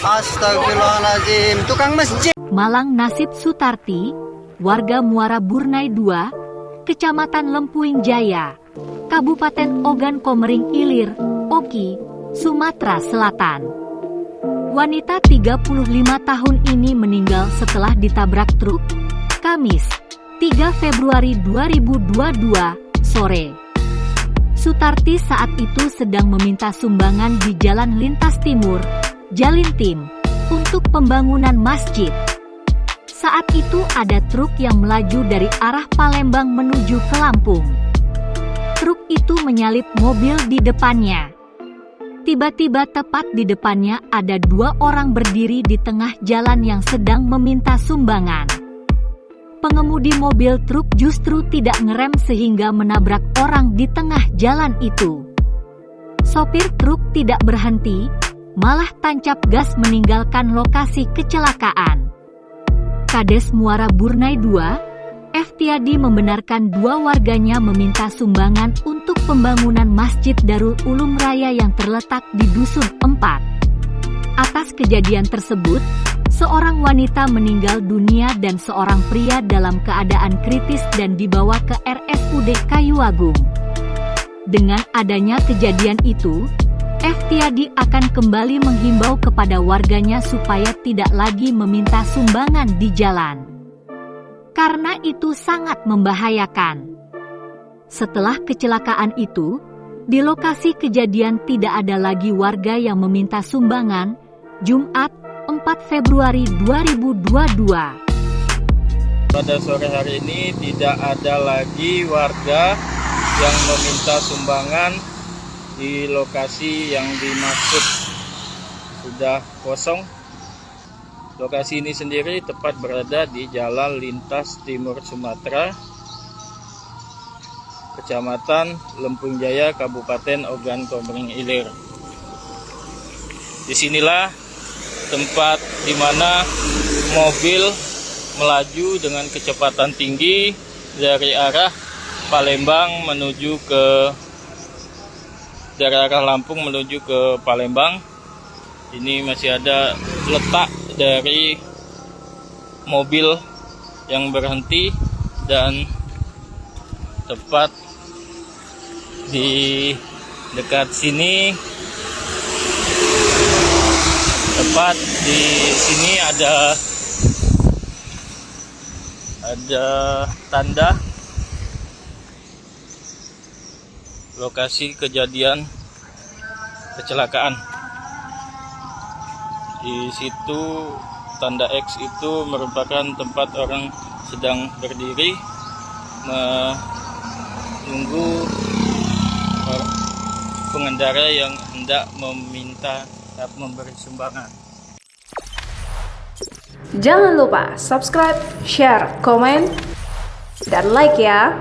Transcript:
Astagfirullahaladzim, tukang masjid. Malang nasib Sutarti, warga Muara Burnai 2, Kecamatan Lempuing Jaya, Kabupaten Ogan Komering Ilir, Oki, Sumatera Selatan. Wanita 35 tahun ini meninggal setelah ditabrak truk, Kamis, 3 Februari 2022, sore. Sutarti saat itu sedang meminta sumbangan di Jalan Lintas Timur, Jalintim, untuk pembangunan masjid. Saat itu ada truk yang melaju dari arah Palembang menuju ke Lampung. Truk itu menyalip mobil di depannya. Tiba-tiba tepat di depannya ada 2 orang berdiri di tengah jalan yang sedang meminta sumbangan. Pengemudi mobil truk justru tidak ngerem sehingga menabrak orang di tengah jalan itu. Sopir truk tidak berhenti, malah tancap gas meninggalkan lokasi kecelakaan. Kades Muara Burnai 2, Eftiadi membenarkan 2 warganya meminta sumbangan untuk pembangunan Masjid Darul Ulum Raya yang terletak di Dusun 4. Atas kejadian tersebut, seorang wanita meninggal dunia dan seorang pria dalam keadaan kritis dan dibawa ke RSUD Kayuagung. Dengan adanya kejadian itu, Eftiadi akan kembali menghimbau kepada warganya supaya tidak lagi meminta sumbangan di jalan, karena itu sangat membahayakan. Setelah kecelakaan itu, di lokasi kejadian tidak ada lagi warga yang meminta sumbangan. Jumat, 4 Februari 2022. Pada sore hari ini tidak ada lagi warga yang meminta sumbangan di lokasi yang dimaksud, sudah kosong. Lokasi ini sendiri tepat berada di Jalan Lintas Timur Sumatera, Kecamatan Lempuing Jaya, Kabupaten Ogan Komering Ilir. Disinilah tempat di mana mobil melaju dengan kecepatan tinggi dari arah Palembang menuju ke dari arah Lampung menuju ke Palembang. Ini masih ada letak dari mobil yang berhenti, dan tepat di dekat sini, ada tanda lokasi kejadian kecelakaan. Di situ tanda X itu merupakan tempat orang sedang berdiri menunggu pengendara yang hendak memberi sumbangan. Jangan lupa subscribe, share, komen, dan like ya.